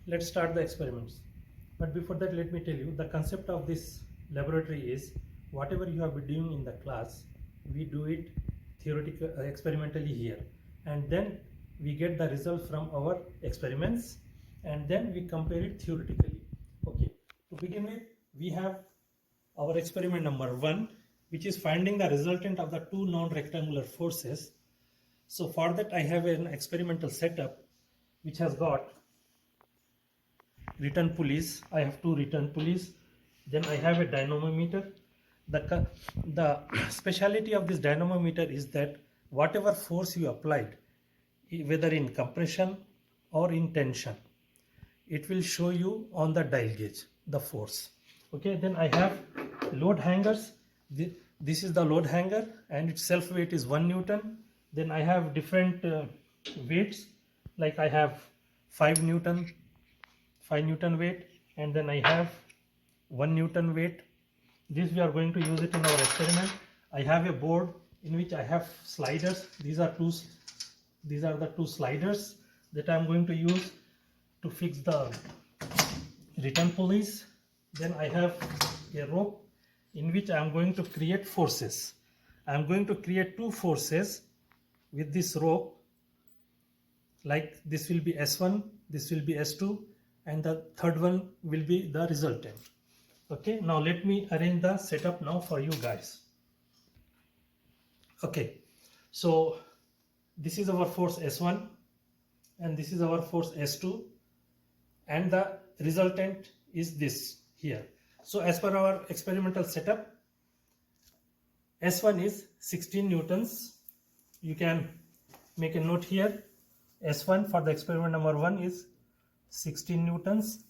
let's start the experiments. But before that, let me tell you the concept of this laboratory is whatever you have been doing in the class, we do it theoretical experimentally here, and then we get the result from our experiments, and then we compare it theoretically. Okay, to begin with, we have our experiment number 1, which is finding the resultant of the two non-rectangular forces. So for that, I have an experimental setup which has got return pulleys. I have two return pulleys. Then I have a dynamometer. The speciality of this dynamometer is that whatever force you applied, whether in compression or in tension, it will show you on the dial gauge the force. Okay, then I have load hangers. This is the load hanger and its self weight is 1 Newton. Then I have different weights, like I have 5 Newton weight, and then I have 1 Newton weight. This we are going to use it in our experiment. I have a board in which I have sliders. These are the two sliders that I am going to use to fix the return pulleys. Then I have a rope in which I am going to create forces. I am going to create two forces with this rope, like this will be S1, this will be S2, and the third one will be the resultant. Okay, now let me arrange the setup now for you guys. Okay, so this is our force S1 and this is our force S2, and the resultant is this here. So as per our experimental setup, S1 is 16 newtons. You can make a note here. S1 for the experiment number 1 is 16 newtons,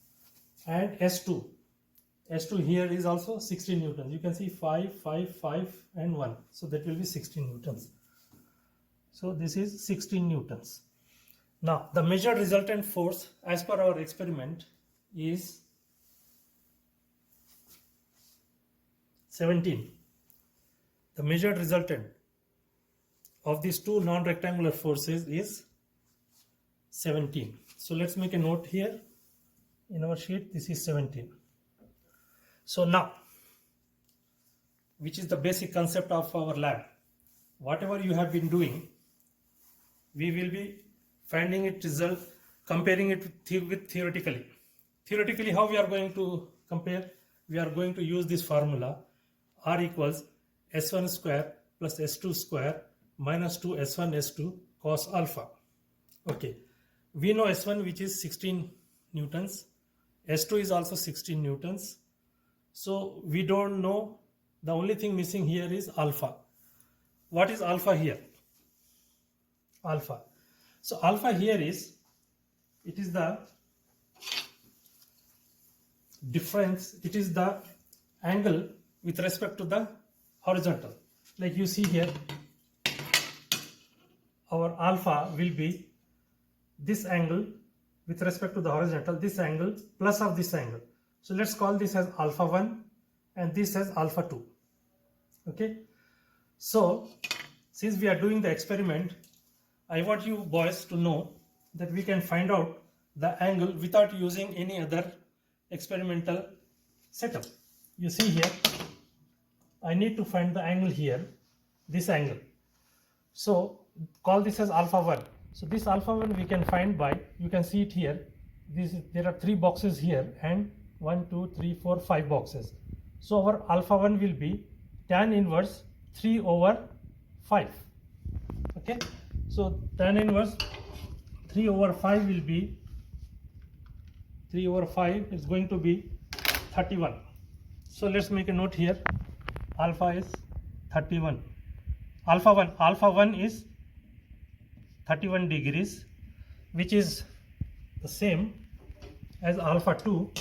and S2 here is also 16 newtons. You can see 5, 5, 5 and 1. So that will be 16 newtons. So this is 16 newtons. Now the measured resultant force as per our experiment is 17. The measured resultant of these two non-rectangular forces is 17. So let's make a note here in our sheet. This is 17. So now, which is the basic concept of our lab, whatever you have been doing, we will be finding it result, comparing it with theoretically. Theoretically, how we are going to compare? We are going to use this formula: R equals S1 square plus S2 square minus 2 S1 S2 cos alpha. Okay, we know S1, which is 16 newtons, S2 is also 16 newtons. So we don't know, the only thing missing here is alpha. What is alpha here? Alpha. So alpha here is, it is the difference, it is the angle with respect to the horizontal. Like you see here, our alpha will be this angle with respect to the horizontal, this angle plus of this angle. So let's call this as alpha 1 and this as alpha 2. Okay. So since we are doing the experiment, I want you boys to know that we can find out the angle without using any other experimental setup. You see here, I need to find the angle here, this angle. So call this as alpha 1. So this alpha 1 we can find by, you can see it here, there are 3 boxes here and 1, 2, 3, 4, 5 boxes. So our alpha 1 will be tan inverse 3 over 5. Okay, so tan inverse 3 over 5 will be, 3 over 5 is going to be 31. So let's make a note here, alpha is 31. Alpha 1 is 31 degrees, which is the same as alpha 2.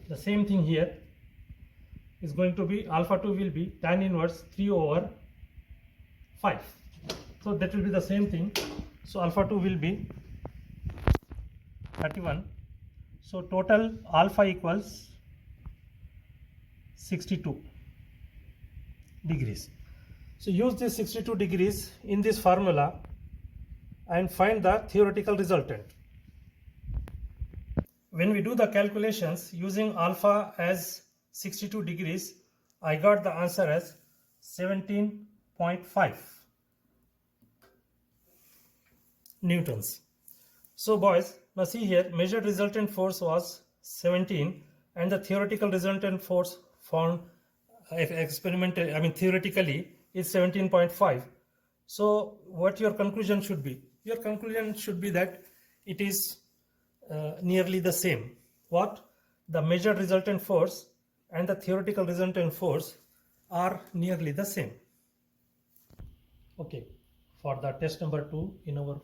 The same thing here is going to be, alpha 2 will be tan inverse 3 over 5. So that will be the same thing. So alpha 2 will be 31. So total alpha equals 62 degrees. So use this 62 degrees in this formula and find the theoretical resultant. when we do the calculations using alpha as 62 degrees, I got the answer as 17.5 newtons. So boys, now see here, measured resultant force was 17 and the theoretical resultant force found theoretically is 17.5. So what your conclusion should be? Your conclusion should be that it is nearly the same. What? The measured resultant force and the theoretical resultant force are nearly the same. Okay, for the test number 2 in our